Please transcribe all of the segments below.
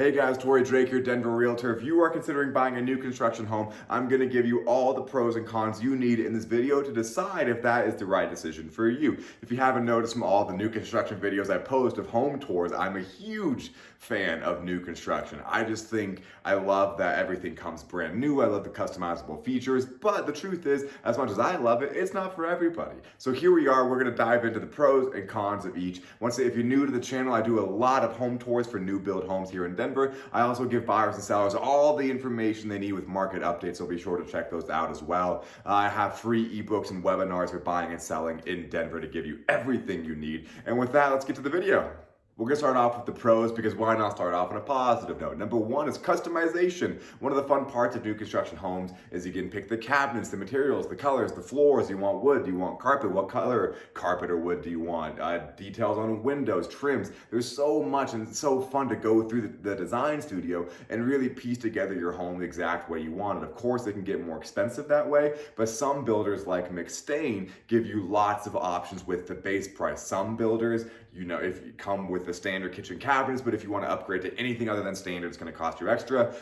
Hey guys, Torrey Drake here, Denver Realtor. If you are considering buying a new construction home, I'm going to give you all the pros and cons you need in this video to decide if that is the right decision for you. If you haven't noticed from all the new construction videos I post of home tours, I'm a huge fan of new construction. I just think I love that everything comes brand new. I love the customizable features, but the truth is, as much as I love it, it's not for everybody. So here we are, we're going to dive into the pros and cons of each. Once if you're new to the channel, I do a lot of home tours for new build homes here in Denver. I also give buyers and sellers all the information they need with market updates, so be sure to check those out as well. I have free ebooks and webinars for buying and selling in Denver to give you everything you need. And with that, let's get to the video. We're going to start off with the pros because why not start off on a positive note? Number one is customization. One of the fun parts of new construction homes is you can pick the cabinets, the materials, the colors, the floors. Do you want wood? Do you want carpet? What color carpet or wood do you want? Details on windows, trims. There's so much and it's so fun to go through the design studio and really piece together your home the exact way you want it. Of course, it can get more expensive that way, but some builders like McStain give you lots of options with the base price. Some builders, if you come with the standard kitchen cabinets, but if you want to upgrade to anything other than standard, it's going to cost you extra.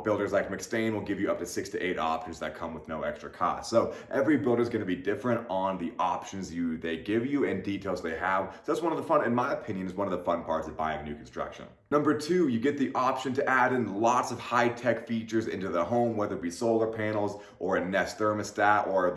Builders like McStain will give you up to 6 to 8 options that come with no extra cost. So every builder is going to be different on the options they give you and details they have. So that's one of the fun, in my opinion, is one of the fun parts of buying new construction. Number two, you get the option to add in lots of high-tech features into the home, whether it be solar panels or a Nest thermostat or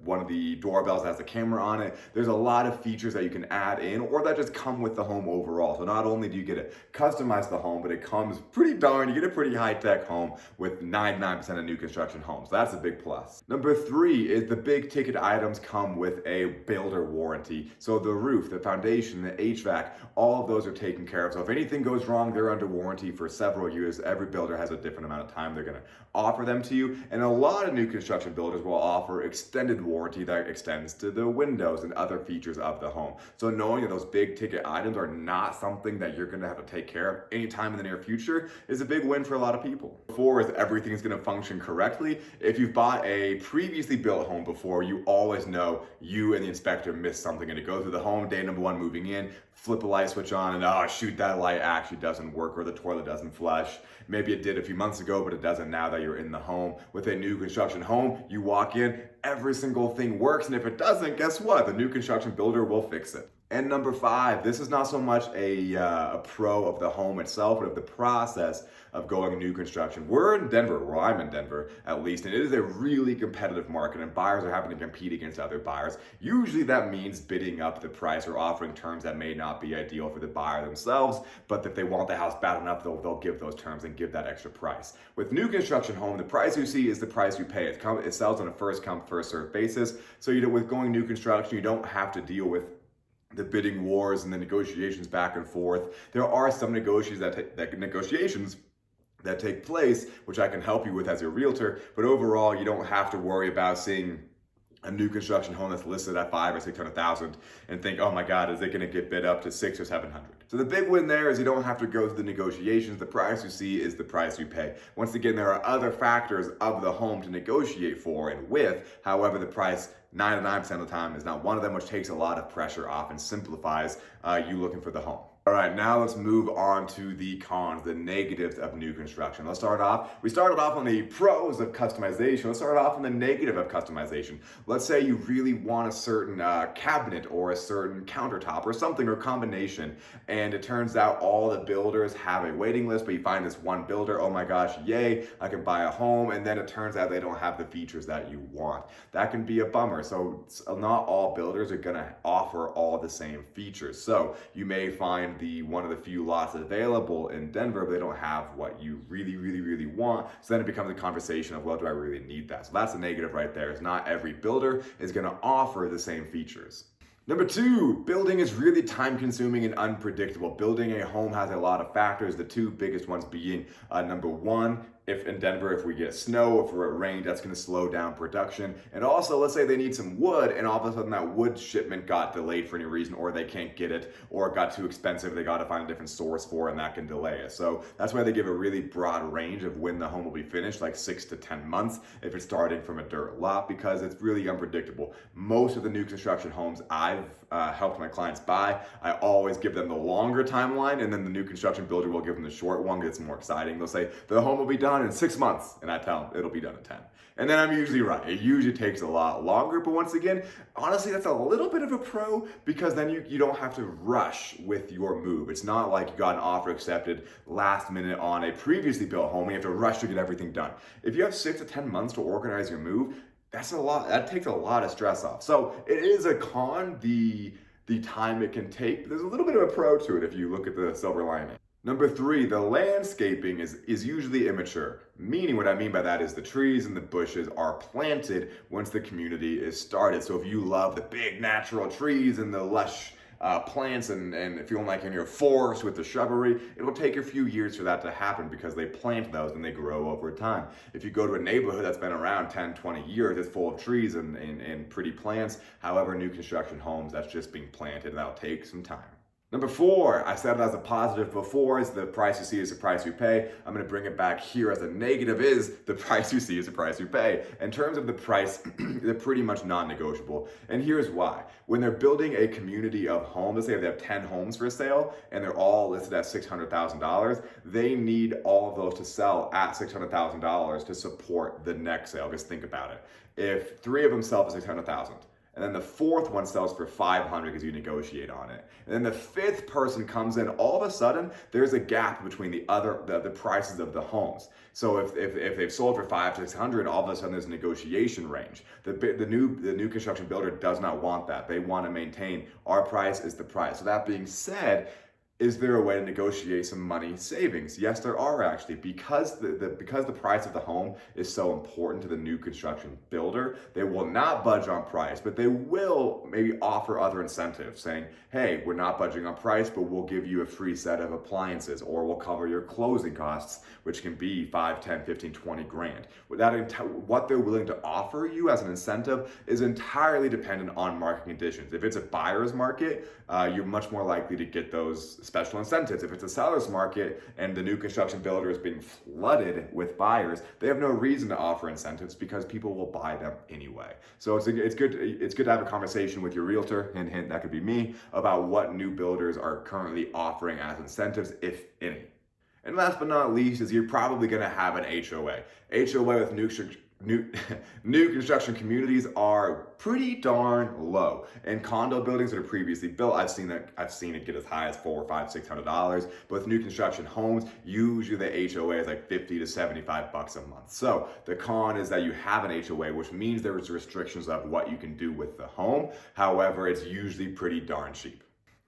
one of the doorbells that has a camera on it. There's a lot of features that you can add in or that just come with the home overall. So not only do you get to customize the home, but it comes you get a pretty high-tech home with 99% of new construction homes. So that's a big plus. Number three is the big ticket items come with a builder warranty. So the roof, the foundation, the HVAC, all of those are taken care of. So if anything goes wrong, they're under warranty for several years. Every builder has a different amount of time they're going to offer them to you. And a lot of new construction builders will offer extended warranty that extends to the windows and other features of the home. So knowing that those big ticket items are not something that you're going to have to take care of anytime in the near future is a big win for a lot of people. Four is everything is going to function correctly. If you've bought a previously built home before, you always know you and the inspector missed something and to go through the home, day number one moving in, flip a light switch on and oh shoot, that light actually doesn't work or the toilet doesn't flush. Maybe it did a few months ago, but it doesn't now that you're in the home. With a new construction home, you walk in, every single thing works, and if it doesn't, guess what? The new construction builder will fix it. And number five, this is not so much a pro of the home itself, but of the process of going new construction. We're in Denver, well, I'm in Denver at least, and it is a really competitive market and buyers are having to compete against other buyers. Usually that means bidding up the price or offering terms that may not be ideal for the buyer themselves, but if they want the house bad enough, they'll give those terms and give that extra price. With new construction home, the price you see is the price you pay. It sells on a first come, first served basis. So with going new construction, you don't have to deal with the bidding wars and the negotiations back and forth. There are some negotiations that take place, which I can help you with as a realtor, but overall, you don't have to worry about seeing a new construction home that's listed at 500,000 or 600,000 and think, oh my God, is it going to get bid up to 600 or 700? So the big win there is you don't have to go through the negotiations. The price you see is the price you pay. Once again, there are other factors of the home to negotiate for and with. However, the price 99% of the time is not one of them, which takes a lot of pressure off and simplifies you looking for the home. All right, now let's move on to the cons, the negatives of new construction. We started off on the pros of customization. Let's start off on the negative of customization. Let's say you really want a certain cabinet or a certain countertop or something or combination, and it turns out all the builders have a waiting list, but you find this one builder, oh my gosh, yay, I can buy a home, and then it turns out they don't have the features that you want. That can be a bummer. So not all builders are gonna offer all the same features. So you may find one of the few lots available in Denver, but they don't have what you really want. So then it becomes a conversation of, well, do I really need that? So that's a negative right there, is not every builder is gonna offer the same features. Number two, building is really time consuming and unpredictable. Building a home has a lot of factors, the two biggest ones being number one, if in Denver, if we get snow, if we're at rain, that's going to slow down production. And also, let's say they need some wood, and all of a sudden that wood shipment got delayed for any reason, or they can't get it, or it got too expensive, they got to find a different source for it, and that can delay it. So that's why they give a really broad range of when the home will be finished, like 6 to 10 months if it's starting from a dirt lot, because it's really unpredictable. Most of the new construction homes I've helped my clients buy, I always give them the longer timeline, and then the new construction builder will give them the short one because it's more exciting. They'll say the home will be done in 6 months, and I tell them it'll be done in 10. And then I'm usually right. It usually takes a lot longer, but once again, honestly, that's a little bit of a pro, because then you don't have to rush with your move. It's not like you got an offer accepted last minute on a previously built home and you have to rush to get everything done. If you have 6 to 10 months to organize your move, that's a lot. That takes a lot of stress off. So it is a con, the time it can take, but there's a little bit of a pro to it if you look at the silver lining. Number 3, the landscaping is usually immature. Meaning, what I mean by that is the trees and the bushes are planted once the community is started. So if you love the big natural trees and the lush plants and feeling like you're in your forest with the shrubbery, it will take a few years for that to happen because they plant those and they grow over time. If you go to a neighborhood that's been around 10, 20 years, it's full of trees and pretty plants. However, new construction homes, that's just being planted, and that'll take some time. Number 4, I said it as a positive before, is the price you see is the price you pay. I'm going to bring it back here as a negative, is the price you see is the price you pay. In terms of the price, they're pretty much non-negotiable. And here's why. When they're building a community of homes, let's say if they have 10 homes for sale and they're all listed at $600,000, they need all of those to sell at $600,000 to support the next sale. Just think about it. If 3 of them sell for $600,000, and then the 4th one sells for $500 because you negotiate on it, and then the 5th person comes in, all of a sudden there's a gap between the prices of the homes. So if they've sold for $500 to $600, all of a sudden there's a negotiation range. The new construction builder does not want that. They want to maintain our price is the price. So that being said, is there a way to negotiate some money savings? Yes, there are actually. Because the price of the home is so important to the new construction builder, they will not budge on price, but they will maybe offer other incentives saying, hey, we're not budging on price, but we'll give you a free set of appliances, or we'll cover your closing costs, which can be 5, 10, 15, 20 grand. What they're willing to offer you as an incentive is entirely dependent on market conditions. If it's a buyer's market, you're much more likely to get those special incentives. If it's a seller's market and the new construction builder is being flooded with buyers, they have no reason to offer incentives because people will buy them anyway. So it's good to have a conversation with your realtor, hint, that could be me, about what new builders are currently offering as incentives, if any. And last but not least is you're probably going to have an HOA. HOA with new construction communities are pretty darn low. In condo buildings that are previously built, I've seen it get as high as $400, $500, $600. But with new construction homes, usually the HOA is like $50 to $75 a month. So the con is that you have an HOA, which means there's restrictions of what you can do with the home. However, it's usually pretty darn cheap.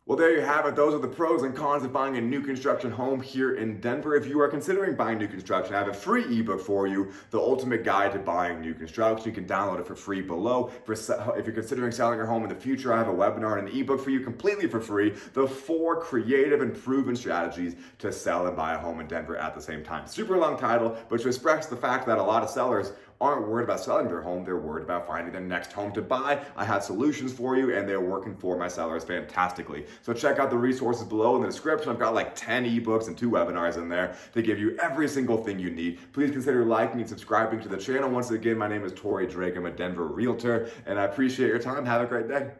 Well, there you have it. Those are the pros and cons of buying a new construction home here in Denver. If you are considering buying new construction, I have a free ebook for you, The Ultimate Guide to Buying New Construction. You can download it for free below. If you're considering selling your home in the future, I have a webinar and an ebook for you completely for free, The 4 Creative and Proven Strategies to Sell and Buy a Home in Denver at the same time. Super long title, but to express the fact that a lot of sellers aren't worried about selling their home, they're worried about finding their next home to buy. I have solutions for you, and they're working for my sellers fantastically. So check out the resources below in the description. I've got like 10 ebooks and 2 webinars in there to give you every single thing you need. Please consider liking and subscribing to the channel. Once again, my name is Torrey Drake. I'm a Denver realtor, and I appreciate your time. Have a great day.